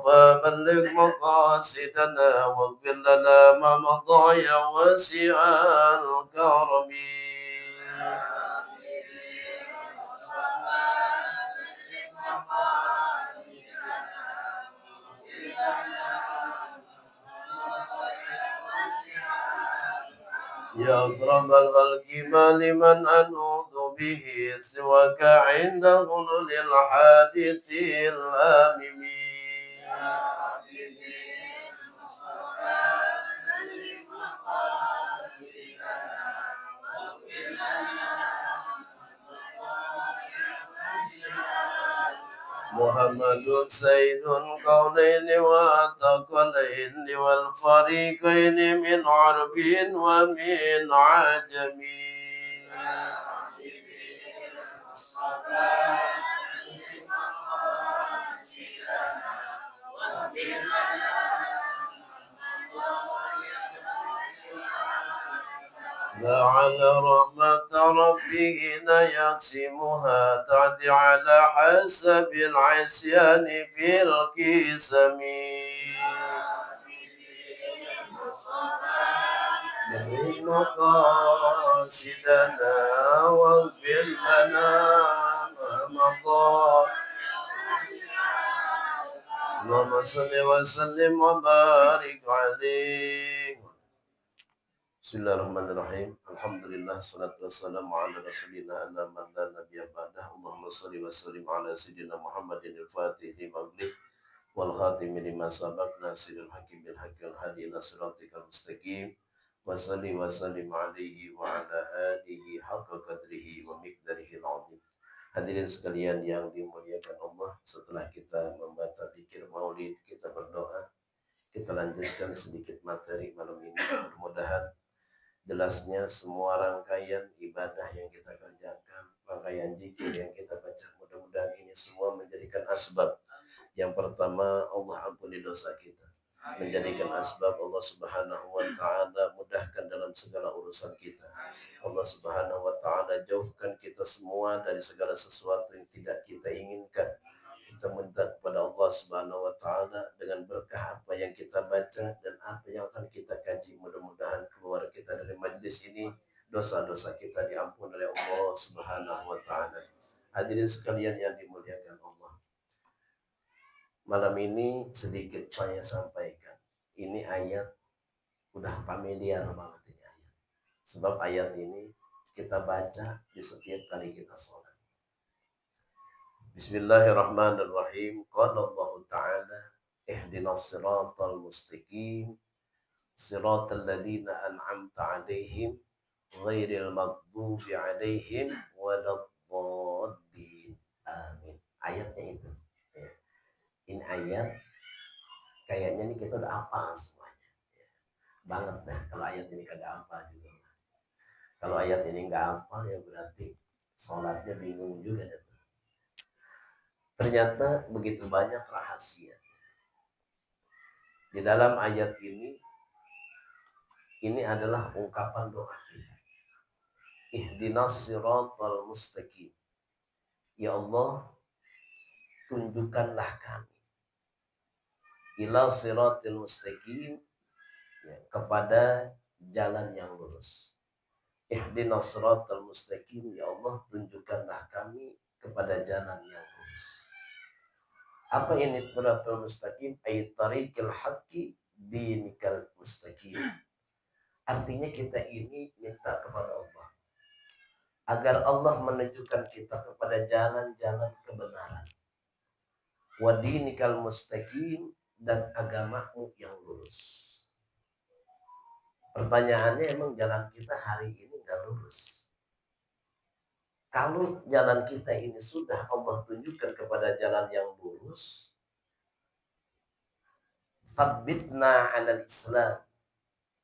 فبلغ مقاصدنا واغفر لنا ما مضى يا واسع الكرم. يا أكرم الخلق ما لمن أنوذ به سواك عند ظلل الحادث الآمم. محمد سيد الكونين والثقلين والفريقين من عرب ومن عجم. لعل رحمة ربه يقسمها تعدي على حسب العصيان في القسم. من مقاصدنا واغفر لنا ما مضى. اللهم صل وسلم وبارك عليه. Bismillahirrahmanirrahim. Alhamdulillah salatu wassalamu ala rasulina ala man la nabiyya ba'dah. Allahumma shalli wa sallim ala sayyidina Muhammadin al-Fatih lima ughliq wal khatim lima sabaq nasiril haqqi bil haqqi wal hadi ila siratikal mustaqim. Wa salli wa sallim alaihi wa ala alihi haqqa qadrihi wa miqdarihi al-azim. Hadirin sekalian yang dimuliakan Allah, setelah kita membaca zikir maulid, kita berdoa, kita lanjutkan sedikit materi malam ini. Mudah-mudahan jelasnya semua rangkaian ibadah yang kita kerjakan, rangkaian zikir yang kita baca, mudah-mudahan ini semua menjadikan asbab. Yang pertama, Allah ampuni dosa kita. Menjadikan asbab Allah Subhanahu wa taala mudahkan dalam segala urusan kita. Allah Subhanahu wa taala jauhkan kita semua dari segala sesuatu yang tidak kita inginkan. Kita minta kepada Allah Subhanahu wa taala dengan berkah apa yang kita baca dan apa yang akan kita kaji, mudah-mudahan keluar kita dari majlis ini dosa-dosa kita diampuni oleh Allah Subhanahu wa taala. Hadirin sekalian yang dimuliakan Allah. Malam ini sedikit saya sampaikan. Ini ayat udah familiar banget ini ayat. Sebab ayat ini kita baca di setiap kali kita sholat. Bismillahirrahmanirrahim. Qala Allah Ta'ala ihdinas siratal mustaqim siratal ladzina an'amta 'alaihim ghairil maghdubi 'alaihim waladdallin. Amin. Ayatnya itu. Ini ayat kayaknya nih kita udah hafal semuanya. Banget dah kalau ayat ini kagak hafal juga. Kalau ayat ini enggak hafal ya berarti sholatnya bingung juga deh. Ternyata begitu banyak rahasia di dalam ayat ini. Ini adalah ungkapan doa kita. Ihdinas siratal mustaqim. Ya Allah, tunjukkanlah kami ila siratil mustaqim, ya, kepada jalan yang lurus. Ihdinas siratal mustaqim, ya Allah, tunjukkanlah kami kepada jalan yang lurus. Apa ini siratal mustaqim? Ay tariqil haqqi dinikal mustaqim. Artinya kita ini minta kepada Allah agar Allah menunjukkan kita kepada jalan-jalan kebenaran. Wa dinikal mustaqim, dan agamamu yang lurus. Pertanyaannya, emang jalan kita hari ini enggak lurus? Kalau jalan kita ini sudah Allah tunjukkan kepada jalan yang lurus, tsabbitna 'alal Islam.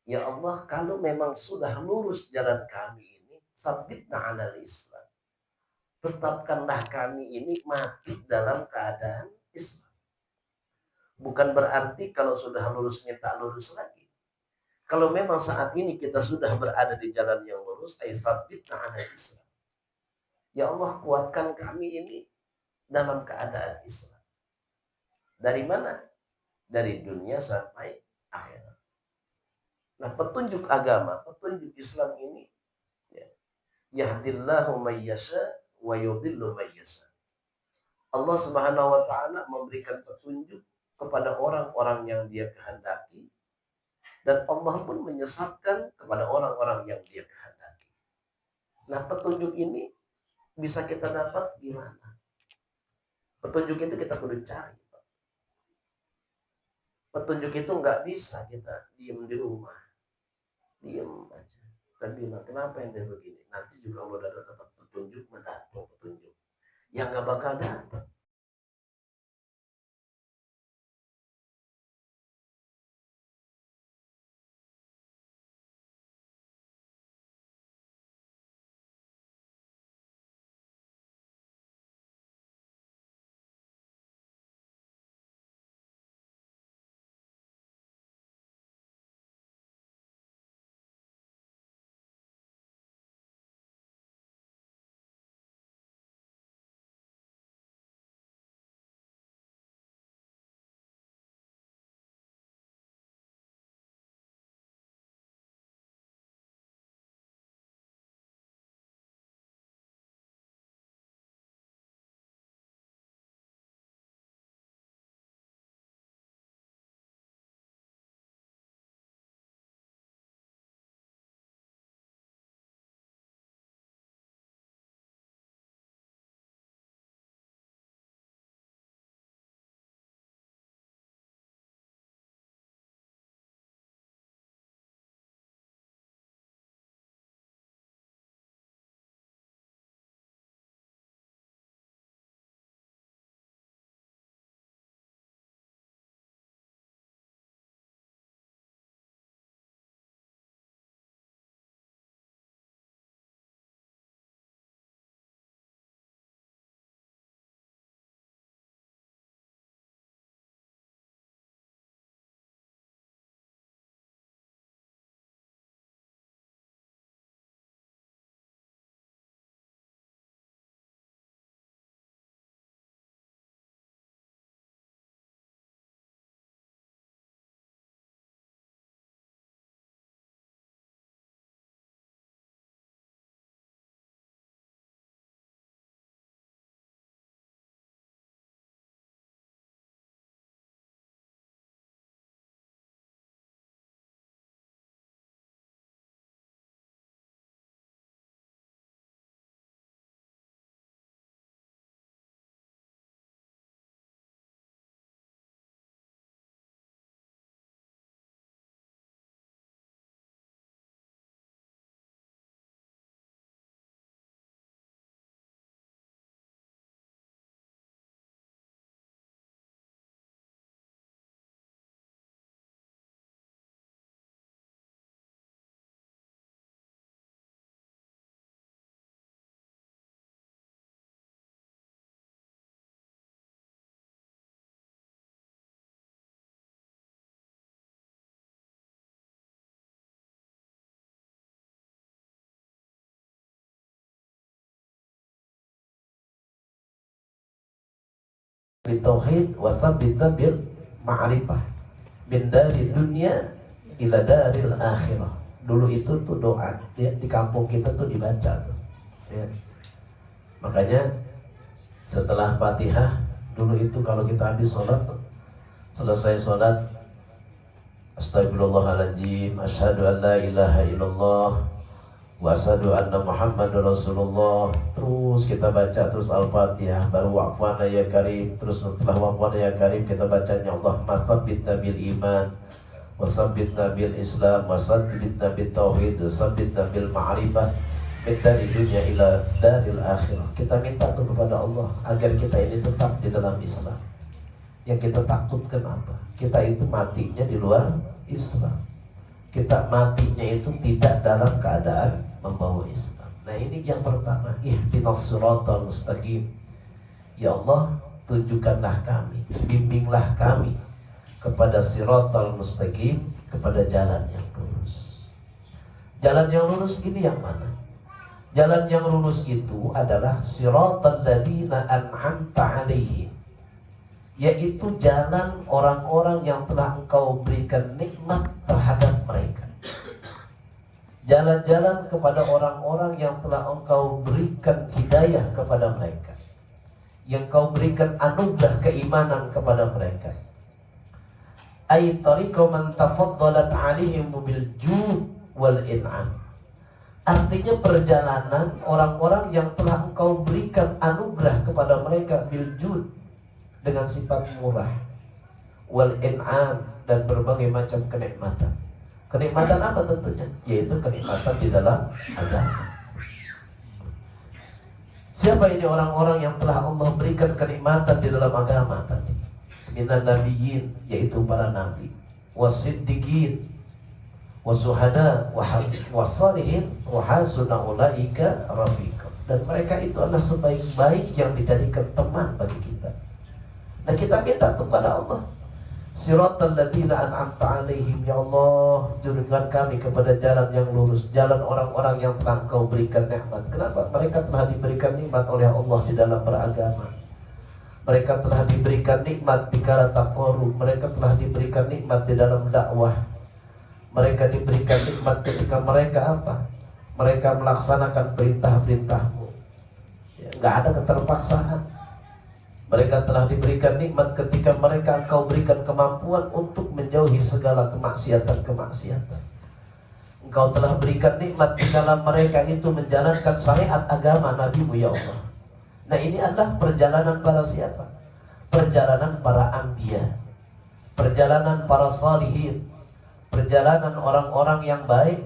Ya Allah, kalau memang sudah lurus jalan kami ini, tsabbitna 'alal Islam. Tetapkanlah kami ini mati dalam keadaan Islam. Bukan berarti kalau sudah lurus minta lurus lagi. Kalau memang saat ini kita sudah berada di jalan yang lurus, ay tsabbitna 'alal Islam. Ya Allah, kuatkan kami ini dalam keadaan Islam. Dari mana? dari dunia sampai akhirat. Nah, petunjuk agama, petunjuk Islam ini, ya, yahdillahu may yasha wa yudhillu may yasha. Allah Subhanahu wa taala memberikan petunjuk kepada orang-orang yang Dia kehendaki, dan Allah pun menyesatkan kepada orang-orang yang Dia kehendaki. Nah, petunjuk ini bisa kita dapat gimana? Petunjuk itu kita perlu cari. Petunjuk itu nggak bisa kita diem di rumah, diem aja. Kita bilang, kenapa ente begini? Nanti juga kalau udah dapat petunjuk, mendatang petunjuk. Yang nggak bakal dapat. Bitauhid wa tsabbitna bil ma'rifah min dari dunia ila daril akhirah. Dulu itu tuh doa di kampung kita tuh dibaca tuh. Ya. Makanya setelah Fatihah dulu itu kalau kita habis sholat, selesai sholat, astagfirullahaladzim, asyhadu an la ilaha illallah wa asyhadu anna Muhammadar Rasulullah. Terus kita baca terus Al-Fatihah, baru wa'fana ya karim. Terus setelah wa'fana ya karim kita bacanya Allahumma tsabbitna bil iman wa tsabbitna bil islam wa tsabbitna bil tauhid wa tsabbitna bil ma'rifah min dari dunia ila daril akhirah. Kita minta tuh kepada Allah agar kita ini tetap di dalam Islam. Yang kita takutkan apa? Kita itu matinya di luar Islam. Kita matinya itu tidak dalam keadaan membawa Islam. Nah, ini yang pertama, ihdinas siratal mustaqim. Ya Allah, tunjukkanlah kami, bimbinglah kami kepada siratal mustaqim, kepada jalan yang lurus. Jalan yang lurus ini yang mana? Jalan yang lurus itu adalah siratal ladzina an'amta 'alaihim. yaitu jalan orang-orang yang telah engkau berikan nikmat terhadap mereka. Jalan-jalan kepada orang-orang yang telah engkau berikan hidayah kepada mereka, yang kau berikan anugerah keimanan kepada mereka. Ay tariqa man tafaddalat alaihim bil jud wal in'am. Artinya perjalanan orang-orang yang telah engkau berikan anugerah kepada mereka bil jud, dengan sifat murah, wal in'am, dan berbagai macam kenikmatan. Kenikmatan apa tentunya? Yaitu kenikmatan di dalam agama. Siapa ini orang-orang yang telah Allah berikan kenikmatan di dalam agama tadi? Minan nabiyyin, yaitu para nabi, wasiddiqin, wasuhada, wasalihin, wahasuna ulaika rafiqa. Dan mereka itu adalah sebaik-baik yang dijadikan teman bagi kita. Nah, kita minta kepada Allah, siratal ladzina an'amta alaihim, ya Allah, junjungan kami kepada jalan yang lurus, jalan orang-orang yang telah Engkau berikan nikmat. Kenapa? Mereka telah diberikan nikmat oleh Allah di dalam beragama. Mereka telah diberikan nikmat di kala taqarrub. Mereka telah diberikan nikmat di dalam dakwah. Mereka diberikan nikmat ketika mereka apa? Mereka melaksanakan perintah-perintah-Mu. Ya, nggak ada keterpaksaan. Mereka telah diberikan nikmat ketika mereka Engkau berikan kemampuan untuk menjauhi segala kemaksiatan-kemaksiatan. Engkau telah berikan nikmat di dalam mereka itu menjalankan syariat agama Nabi-Mu, ya Allah. Nah, ini adalah perjalanan para siapa? Perjalanan para anbiya, perjalanan para salihin, perjalanan orang-orang yang baik,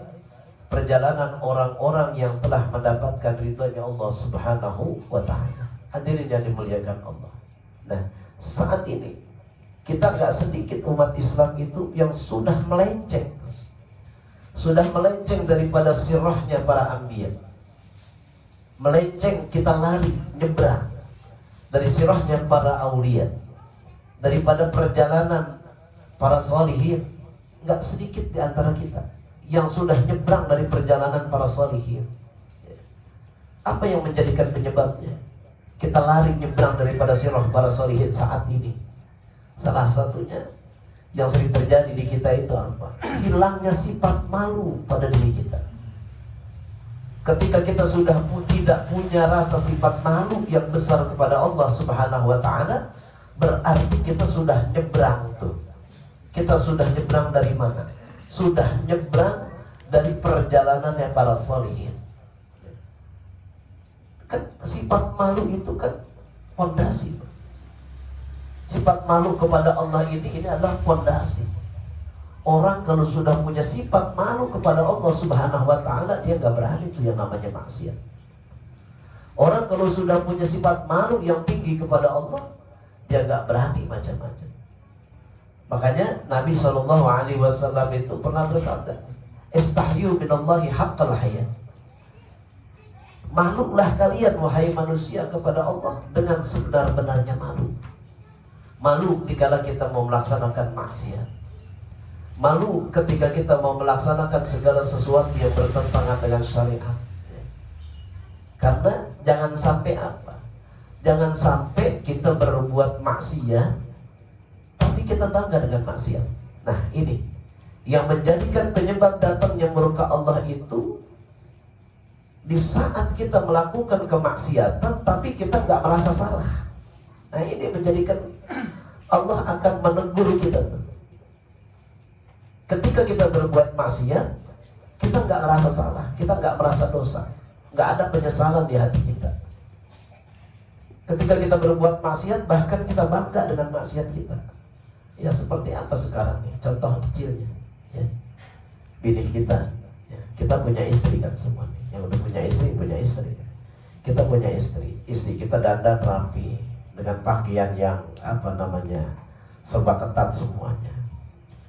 perjalanan orang-orang yang telah mendapatkan ridhonya Allah Subhanahu wa ta'ala. Hadirin yang dimuliakan Allah. Nah, saat ini kita gak sedikit umat Islam itu yang sudah melenceng daripada sirahnya para anbiya. Melenceng, kita lari, nyebrang dari sirahnya para aulia, daripada perjalanan para salihin. Gak sedikit di antara kita yang sudah nyebrang dari perjalanan para salihin. Apa yang menjadikan penyebabnya? Kita lari nyebrang daripada sirah para salihin saat ini. Salah satunya yang sering terjadi di kita itu apa? Hilangnya sifat malu pada diri kita. Ketika kita sudah tidak punya rasa sifat malu yang besar kepada Allah Subhanahu wa ta'ala, berarti kita sudah nyebrang tuh. Kita sudah nyebrang dari mana? Sudah nyebrang dari perjalanannya para salihin. Kan sifat malu itu kan fondasi. Sifat malu kepada Allah ini adalah fondasi. Orang kalau sudah punya sifat malu kepada Allah Subhanahu wa ta'ala, dia gak berani itu yang namanya maksiat. Orang kalau sudah punya sifat malu yang tinggi kepada Allah, dia gak berani macam-macam. Makanya Nabi SAW itu pernah bersabda, istahyu minallahi haqqal haya. Makluklah kalian wahai manusia kepada Allah dengan sebenar-benarnya malu. Malu dikala kita mau melaksanakan maksiat. Malu ketika kita mau melaksanakan segala sesuatu yang bertentangan dengan syariat. Karena jangan sampai apa? Jangan sampai kita berbuat maksiat tapi kita bangga dengan maksiat. Nah, ini yang menjadikan penyebab datangnya murka Allah itu di saat kita melakukan kemaksiatan tapi kita nggak merasa salah. Nah, ini menjadikan Allah akan menegur kita. Ketika kita berbuat maksiat, kita nggak merasa salah, kita nggak merasa dosa, nggak ada penyesalan di hati kita. Ketika kita berbuat maksiat, bahkan kita bangga dengan maksiat kita. Ya, seperti apa sekarang nih? Contoh kecilnya, ya. Bini kita, ya. Kita punya istri kan semua nih. Yang udah punya istri. Kita punya istri kita dandan rapi dengan pakaian yang serba ketat semuanya.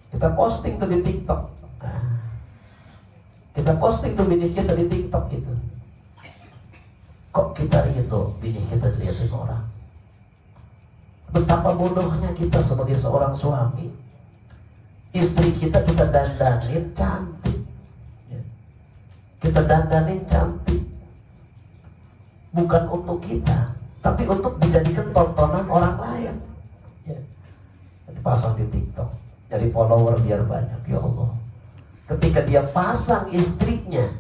Kita posting tuh di TikTok. Nah, kita posting tuh bini kita di TikTok gitu. Kok kita itu bini kita dilihatin orang? Betapa bodohnya kita sebagai seorang suami. Istri kita dandanin cantik. Kita dandanin cantik. Bukan untuk kita, tapi untuk dijadikan tontonan orang lain. Ya. pasang di TikTok, jadi follower biar banyak. Ya Allah, ketika dia pasang istrinya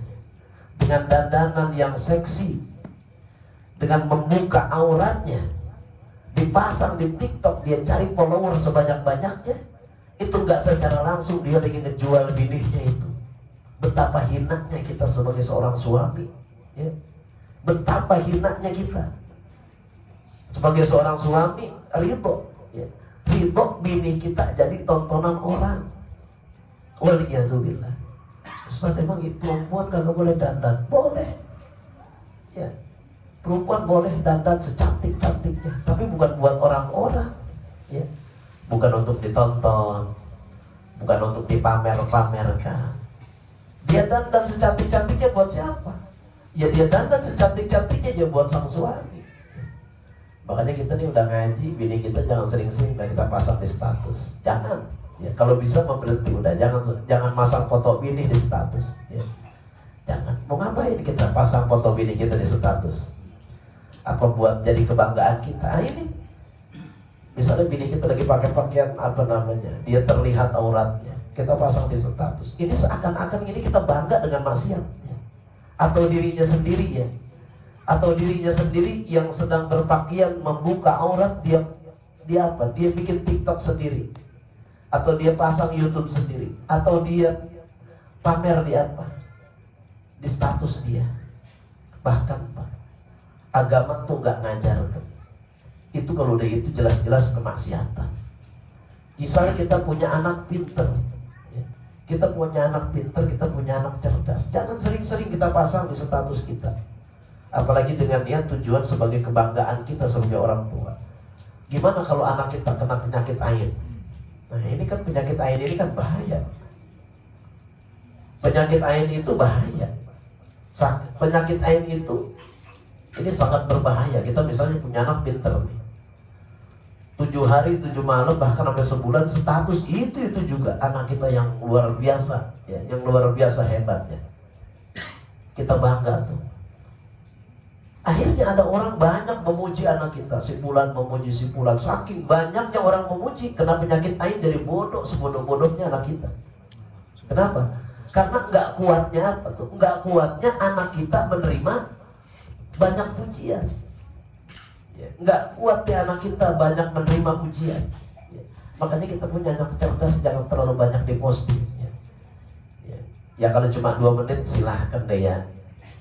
dengan dandanan yang seksi, dengan membuka auratnya, dipasang di TikTok, dia cari follower sebanyak-banyaknya, itu nggak secara langsung dia lagi ngejual bininya itu. Betapa hinanya kita sebagai seorang suami, ya. Betapa hinanya kita sebagai seorang suami, ridho, ya. Ridho bini kita jadi tontonan orang. Waliyadzubillah. Ustaz, emang perempuan kagak boleh dandan? Boleh, ya. Perempuan boleh dandan secantik-cantiknya, tapi bukan buat orang-orang, ya. Bukan untuk ditonton, bukan untuk dipamer-pamerkan. Dia dandan secantik-cantiknya buat siapa? Ya dia dandan secantik-cantiknya ya buat sang suami. Makanya kita nih udah ngaji, bini kita jangan sering-sering kita pasang di status. Jangan. Ya, kalau bisa berhenti udah, jangan masang foto bini di status. Ya. Jangan. Mau ngapain kita pasang foto bini kita di status? Apa buat jadi kebanggaan kita? Ah, ini. Misalnya bini kita lagi pakai pakaian apa namanya, dia terlihat auratnya, kita pasang di status. Ini seakan-akan ini kita bangga dengan maksiat, ya. Atau dirinya sendiri, ya. Atau dirinya sendiri yang sedang berpakaian membuka aurat, dia apa? Dia bikin TikTok sendiri, atau dia pasang YouTube sendiri, atau dia pamer di apa? Di status dia. Bahkan Pak, agama tuh nggak ngajarkan. Itu kalau udah itu jelas-jelas kemaksiatan. Misalnya kita punya anak pinter, ya. Kita punya anak pinter, kita punya anak cerdas. Jangan sering-sering kita pasang di status kita. Apalagi dengan niat tujuan sebagai kebanggaan kita sebagai orang tua. Gimana kalau anak kita kena penyakit ain? Nah ini kan penyakit ain ini kan bahaya. Penyakit ain itu bahaya. Penyakit ain itu ini sangat berbahaya. Kita misalnya punya anak pinter nih, 7 hari 7 malam bahkan sampai sebulan status itu juga anak kita yang luar biasa, ya, yang luar biasa hebatnya. Kita bangga tuh. Akhirnya ada orang banyak memuji anak kita, si Fulan memuji si Fulan. Saking banyaknya orang memuji, kena penyakit ain jadi bodoh, sebodoh-bodohnya anak kita. Kenapa? Karena nggak kuatnya apa tuh? Nggak kuatnya anak kita menerima banyak pujian. Ya, nggak kuat ya anak kita banyak menerima pujian. Ya, makanya kita punya anak cerdas, jangan terlalu banyak diposting. Ya kalau cuma 2 menit silahkan deh ya.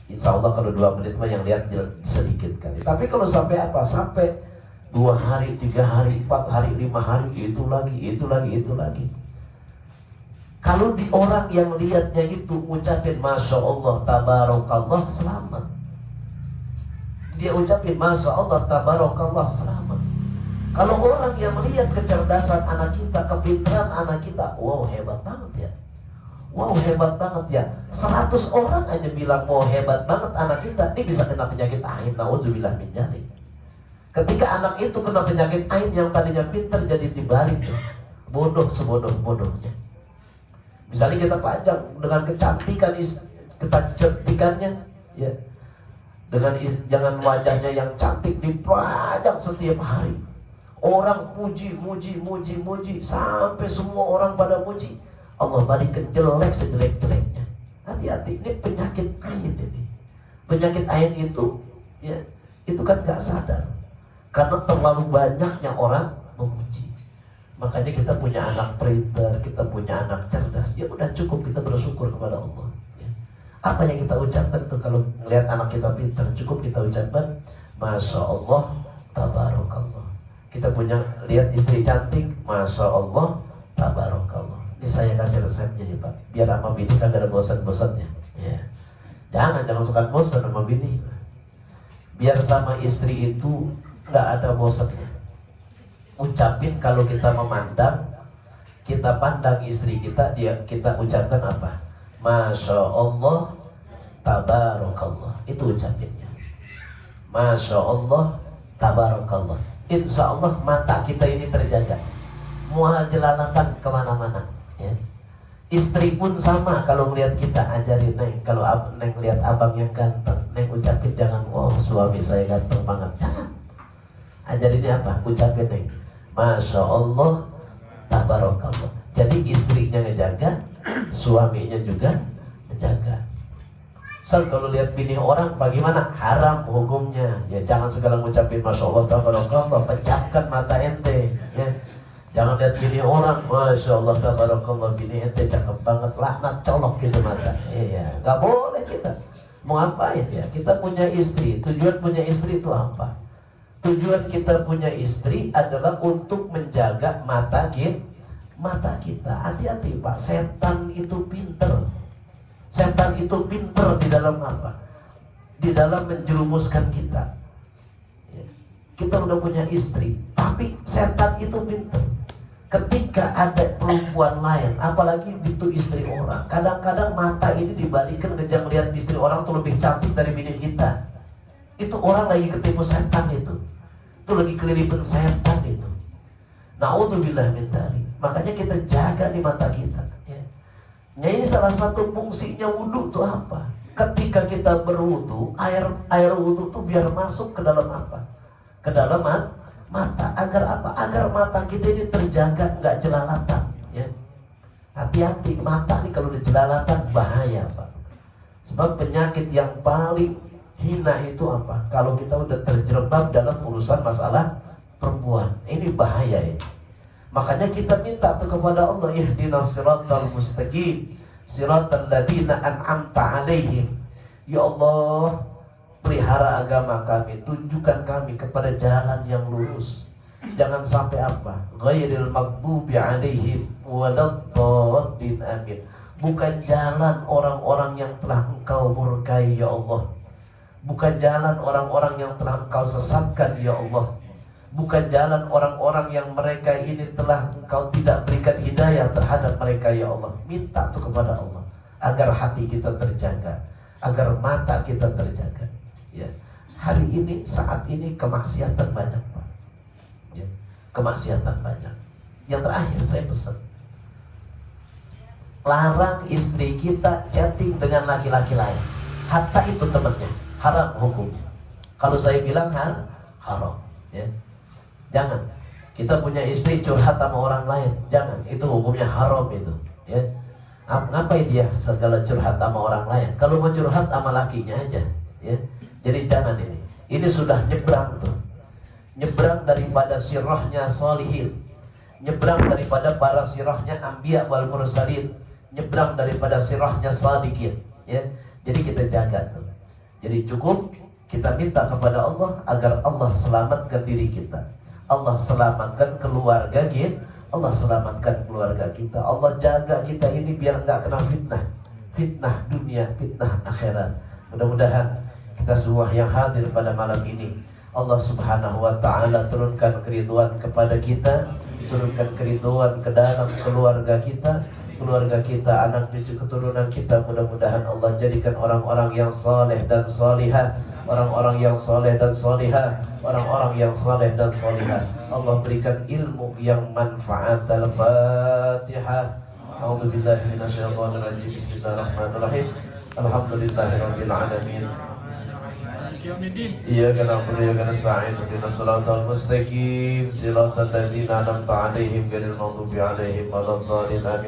Insya Allah kalau 2 menit mah yang lihat sedikit kali. Tapi kalau sampai apa? Sampai 2 hari, 3 hari, 4 hari, 5 hari, itu lagi. Kalau di orang yang lihatnya itu ucapin Masya Allah, Tabarakallah, selamat. Dia ucapin Masya Allah, Tabarakallah, selamat. Kalau orang yang melihat kecerdasan anak kita, kepintaran anak kita, wow hebat banget ya. Wow hebat banget ya. 100 orang aja bilang wow hebat banget anak kita, ini bisa kena penyakit ain. Na'udzubillah min dzalik. Ketika anak itu kena penyakit ain, yang tadinya pintar jadi dibalik, bodoh sebodoh-bodohnya. Misalnya kita pajang dengan kecantikannya, ya, dengan jangan wajahnya yang cantik dipajang setiap hari. Orang muji sampai semua orang pada muji. Allah balikan jelek sejelek-jeleknya. Hati-hati, ini penyakit ain ini. Penyakit ain itu, ya, itu kan gak sadar. Karena terlalu banyaknya orang memuji. Makanya kita punya anak pintar, kita punya anak cerdas. Ya udah cukup kita bersyukur kepada Allah. Ya. Apa yang kita ucapkan tuh kalau melihat anak kita pintar, cukup kita ucapkan Masya Allah, Tabarakallah. Kita punya lihat istri cantik, Masya Allah, Tabarakallah. Ini saya kasih resepnya nih Pak, biar sama bini kagak ada bosan-bosannya. Ya. Jangan suka bosan sama bini. Biar sama istri itu nggak ada bosannya. Ucapin kalau kita memandang, kita pandang istri kita, kita ucapkan apa? Masya Allah, Tabarakallah. Itu ucapinnya. Masya Allah, Tabarakallah. Insya Allah mata kita ini terjaga. Mual jelalatan kemana-mana. Ya. Istri pun sama, kalau melihat kita ajarin Neng, kalau Neng lihat abang yang ganteng, Neng ucapin jangan wow suami saya ganteng banget, jangan. Ajarinnya apa? Ucapin Neng Masya Allah, tabarakallah. Jadi istrinya ngejaga, suaminya juga ngejaga. Kalau lihat bini orang bagaimana? Haram hukumnya. Ya jangan segala ngucapin Masya Allah tabarakallah, pecahkan mata ente. Ya. Jangan lihat bini orang, Masya Allah tabarakallah, bini ente cakep banget, laknat, colok gitu mata. Iya, nggak boleh kita. Mau ngapain ya? Kita punya istri. Tujuan punya istri itu apa? Tujuan kita punya istri adalah untuk menjaga mata kita. Mata kita. Hati-hati Pak, setan itu pinter. Setan itu pinter di dalam apa? Di dalam menjerumuskan kita. Kita udah punya istri, tapi setan itu pinter. Ketika ada perempuan lain, apalagi itu istri orang, kadang-kadang mata ini dibalikan ngejang lihat istri orang tuh lebih cantik dari bini kita. Itu orang lagi ketipu setan itu lagi kelilipin setan itu. Na'udzubillah min dzalik. Makanya kita jaga di mata kita. Ya. Nah ini salah satu fungsinya wudhu itu apa? Ketika kita berwudhu, air wudhu itu biar masuk ke dalam apa? Ke dalam mata. Agar apa? Agar mata kita ini terjaga, nggak jelalatan. Ya. Hati-hati, mata ini kalau jelalatan bahaya Pak. Sebab penyakit yang paling hina itu apa? Kalau kita udah terjerembab dalam urusan masalah perempuan, ini bahaya ini. Makanya kita minta tuh kepada Allah, ihdinas siratal mustaqim, siratal ladzina an'amta alaihim. Ya Allah, pelihara agama kami, tunjukkan kami kepada jalan yang lurus. Jangan sampai apa? Ghairil maghdubi alaihim waladdallin, amin. Bukan jalan orang-orang yang telah Engkau murkai ya Allah. Bukan jalan orang-orang yang telah Engkau sesatkan ya Allah. Bukan jalan orang-orang yang mereka ini telah Engkau tidak berikan hidayah terhadap mereka ya Allah. Minta tuh kepada Allah agar hati kita terjaga, agar mata kita terjaga. Ya. Hari ini, saat ini kemaksiatan banyak Pak. Ya. Kemaksiatan banyak. Yang terakhir saya pesan, larang istri kita chatting dengan laki-laki lain. Hatta itu temannya. Haram hukumnya. Kalau saya bilang haram, ya. Jangan. Kita punya istri curhat sama orang lain, jangan. Itu hukumnya haram itu, ya. Ngapain dia segala curhat sama orang lain? Kalau mau curhat sama lakinya aja, ya. Jadi jangan ini. Ini sudah nyebrang tuh. Nyebrang daripada sirahnya salihin. Nyebrang daripada para sirahnya anbiya wal mursalin. Nyebrang daripada sirahnya sadiqin, ya. Jadi kita jaga tuh. Jadi cukup kita minta kepada Allah agar Allah selamatkan diri kita, Allah selamatkan keluarga kita, Allah selamatkan keluarga kita, Allah jaga kita ini biar nggak kena fitnah, fitnah dunia, fitnah akhirat. Mudah-mudahan kita semua yang hadir pada malam ini, Allah Subhanahu wa Ta'ala turunkan keriduan kepada kita, turunkan keriduan ke dalam keluarga kita, anak cucu keturunan kita. Mudah-mudahan Allah jadikan orang-orang yang saleh dan salihah, orang-orang yang saleh dan salihah, orang-orang yang saleh dan salihah. Allah berikan ilmu yang manfaat. Al-Fatihah. A'udzubillahi minasyaitonir rajim. Bismillahirrahmanirrahim. Alhamdulillahirabbil alamin. Iyyaka na'budu wa iyyaka nasta'in. Ihdinas siratal mustaqim, siratal ladzina an'amta 'alaihim ghairil maghdubi 'alaihim waladdallin.